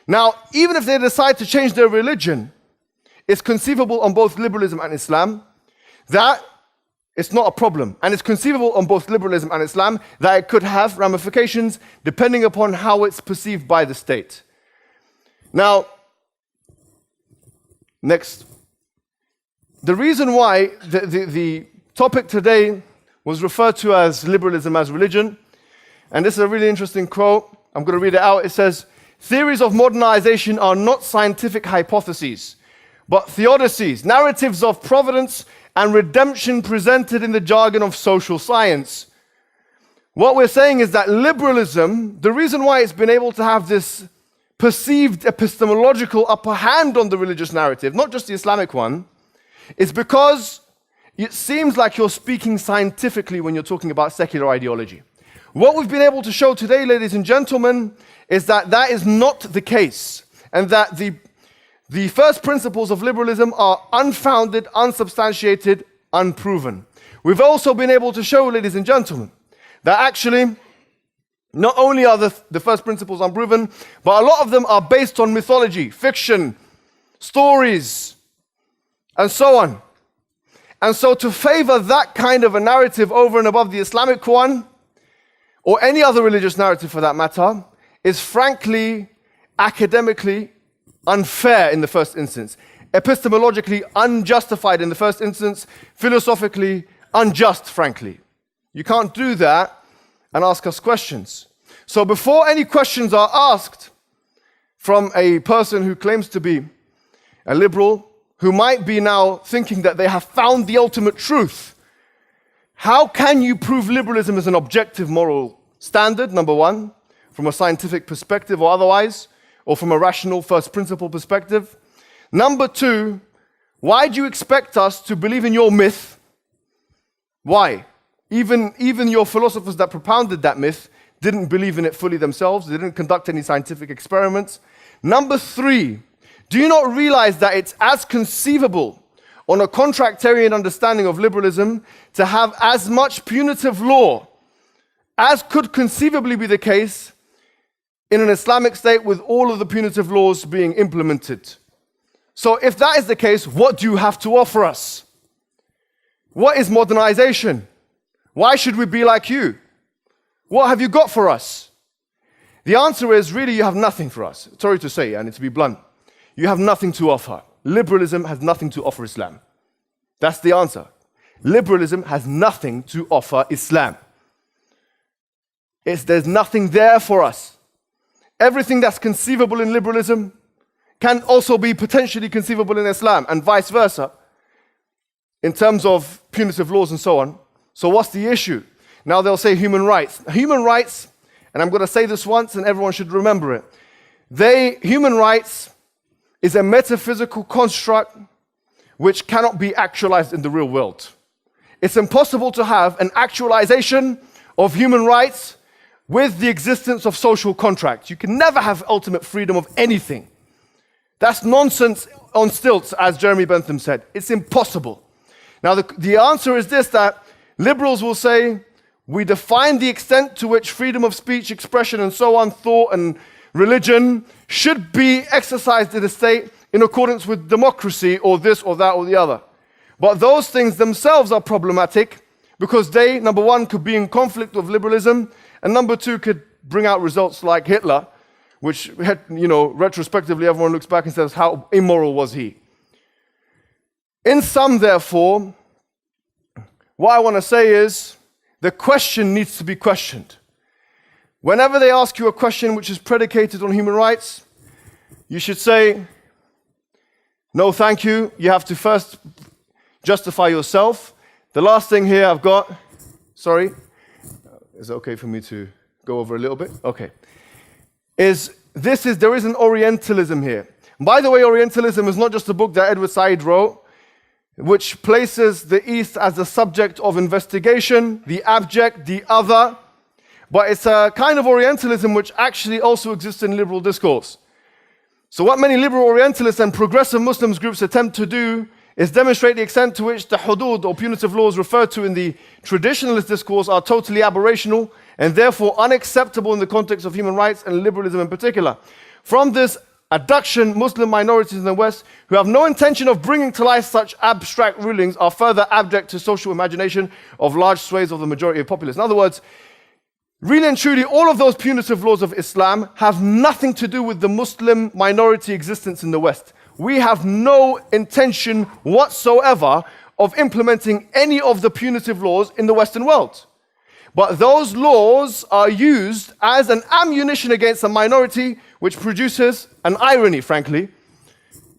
Now, even if they decide to change their religion, it's conceivable on both liberalism and Islam that it's not a problem. And it's conceivable on both liberalism and Islam that it could have ramifications depending upon how it's perceived by the state. Now, next. The reason why the topic today was referred to as liberalism as religion, and this is a really interesting quote. I'm going to read it out. It says, theories of modernization are not scientific hypotheses, but theodicies, narratives of providence and redemption presented in the jargon of social science. What we're saying is that liberalism, the reason why it's been able to have this perceived epistemological upper hand on the religious narrative, not just the Islamic one, is because it seems like you're speaking scientifically when you're talking about secular ideology. What we've been able to show today, ladies and gentlemen, is that that is not the case, and that the first principles of liberalism are unfounded, unsubstantiated, unproven. We've also been able to show, ladies and gentlemen, that actually not only are the first principles unproven, but a lot of them are based on mythology, fiction, stories, and so on. And so to favor that kind of a narrative over and above the Islamic one, or any other religious narrative for that matter, is frankly, academically unfair in the first instance, epistemologically unjustified in the first instance, philosophically unjust, frankly. You can't do that and ask us questions. So before any questions are asked from a person who claims to be a liberal, who might be now thinking that they have found the ultimate truth, how can you prove liberalism as an objective moral standard, number one, from a scientific perspective or otherwise, or from a rational first principle perspective? Number two, why do you expect us to believe in your myth? Why? Even your philosophers that propounded that myth didn't believe in it fully themselves. They didn't conduct any scientific experiments. Number three, do you not realize that it's as conceivable on a contractarian understanding of liberalism to have as much punitive law as could conceivably be the case in an Islamic state with all of the punitive laws being implemented? So if that is the case, what do you have to offer us? What is modernization? Why should we be like you? What have you got for us? The answer is, really, you have nothing for us. Sorry to say, and to be blunt. You have nothing to offer. Liberalism has nothing to offer Islam. That's the answer. Liberalism has nothing to offer Islam. There's nothing there for us. Everything that's conceivable in liberalism can also be potentially conceivable in Islam, and vice versa, in terms of punitive laws and so on. So what's the issue? Now they'll say human rights. Human rights, and I'm going to say this once and everyone should remember it. Human rights is a metaphysical construct which cannot be actualized in the real world. It's impossible to have an actualization of human rights with the existence of social contracts. You can never have ultimate freedom of anything. That's nonsense on stilts, as Jeremy Bentham said. It's impossible. Now, the answer is this, that liberals will say, we define the extent to which freedom of speech, expression, and so on, thought and religion should be exercised in a state in accordance with democracy or this or that or the other. But those things themselves are problematic because they, number one, could be in conflict with liberalism, and number two, could bring out results like Hitler, which, retrospectively everyone looks back and says, how immoral was he? In sum, therefore, what I want to say is, the question needs to be questioned. Whenever they ask you a question which is predicated on human rights, you should say, no, thank you. You have to first justify yourself. The last thing here I've got, sorry, is it okay for me to go over a little bit? Okay. There is an Orientalism here. By the way, Orientalism is not just a book that Edward Said wrote, which places the East as the subject of investigation, the abject, the other, but it's a kind of Orientalism which actually also exists in liberal discourse. So what many liberal Orientalists and progressive Muslims groups attempt to do is demonstrate the extent to which the hudud or punitive laws referred to in the traditionalist discourse are totally aberrational and therefore unacceptable in the context of human rights and liberalism in particular. From this adduction, Muslim minorities in the West who have no intention of bringing to life such abstract rulings are further abject to social imagination of large swathes of the majority of populace. In other words, really and truly, all of those punitive laws of Islam have nothing to do with the Muslim minority existence in the West. We have no intention whatsoever of implementing any of the punitive laws in the Western world. But those laws are used as an ammunition against a minority, which produces an irony, frankly.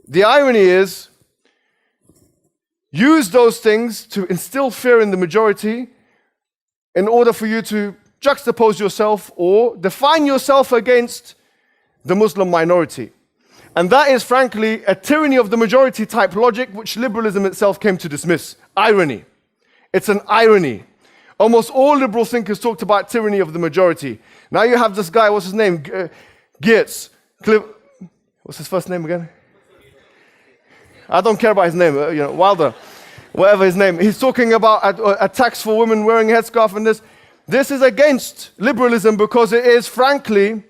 The irony is, use those things to instill fear in the majority in order for you to juxtapose yourself or define yourself against the Muslim minority. And that is, frankly, a tyranny of the majority type logic, which liberalism itself came to dismiss. Irony. It's an irony. Almost all liberal thinkers talked about tyranny of the majority. Now you have this guy, what's his name? Geertz. What's his first name again? I don't care about his name, Wilder, whatever his name. He's talking about a tax for women wearing a headscarf and this. This is against liberalism because it is, frankly,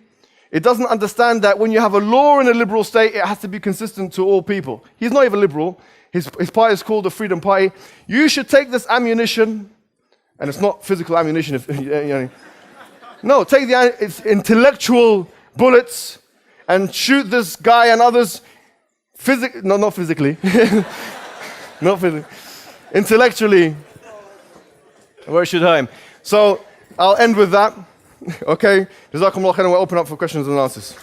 it doesn't understand that when you have a law in a liberal state, it has to be consistent to all people. He's not even liberal. His party is called the Freedom Party. You should take this ammunition, and it's not physical ammunition. No, take it's intellectual bullets and shoot this guy and others. Not physically. Not physically. Intellectually. Where should I? So I'll end with that. Okay. Jazakumullah khairan. We'll open up for questions and answers.